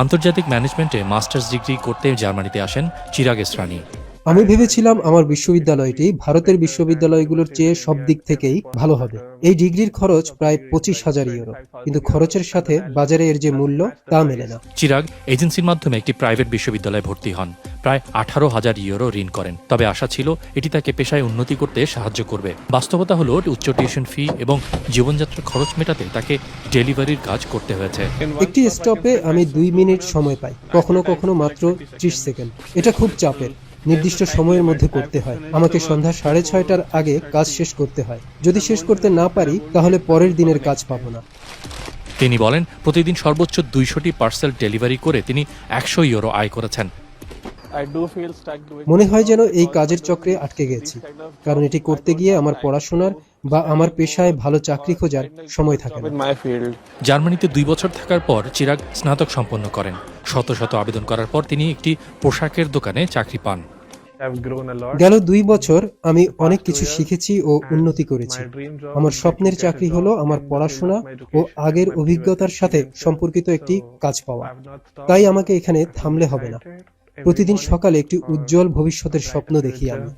আন্তর্জাতিক ম্যানেজমেন্টে masters degree করতে জার্মানিতে আসেন চিরাগ এসরানি। আমি ভেবেছিলাম আমার বিশ্ববিদ্যালয়টি ভারতের বিশ্ববিদ্যালয়গুলোর চেয়ে সব দিক থেকেই ভালো হবে। এই ডিগ্রির খরচ প্রায় 25,000 ইউরো, কিন্তু খরচের সাথে বাজারে এর যে মূল্য তা মেলে না। চিরাগ এজেন্সির মাধ্যমে একটি প্রাইভেট বিশ্ববিদ্যালয়ে ভর্তি হন, প্রায় 18,000 ইউরো ঋণ করেন। তবে আশা ছিল এটি তাকে পেশায় উন্নতি করতে সাহায্য করবে। বাস্তবতা হলো উচ্চ টিউশন ফি এবং জীবনযাত্রার খরচ মেটাতে তাকে ডেলিভারির কাজ করতে হয়েছে। একটি স্টপে আমি 2 মিনিট সময় পাই, কখনো কখনো মাত্র 30 সেকেন্ড। এটা খুব চাপের। নির্দিষ্ট সময়ের মধ্যে করতে হয়। আমাকে সন্ধ্যা 6:30টার আগে কাজ শেষ করতে হয়। যদি শেষ করতে না পারি তাহলে পরের দিনের কাজ পাবো না। তিনি বলেন, প্রতিদিন সর্বোচ্চ 200টি পার্সেল ডেলিভারি করে তিনি 100 ইউরো আয় করেছেন। মনে হয় যেন এই কাজের চক্রে আটকে গেছি, কারণ এটি করতে গিয়ে আমার পড়াশোনার বা আমার পেশায় ভালো চাকরি খোঁজার সময় থাকে না। জার্মানিতে 2 বছর থাকার পর চিরাগ স্নাতক সম্পন্ন করেন। শত শত আবেদন করার পর তিনি একটি পোশাকের দোকানে চাকরি পান। গেল 2 বছর আমি অনেক কিছু শিখেছি ও উন্নতি করেছি। আমার স্বপ্নের চাকরি হলো আমার পড়াশোনা ও আগের অভিজ্ঞতার সাথে সম্পর্কিত একটি কাজ পাওয়া। তাই আমাকে এখানে থামলে হবে না। প্রতিদিন সকালে একটি উজ্জ্বল ভবিষ্যতের স্বপ্ন দেখি আমি।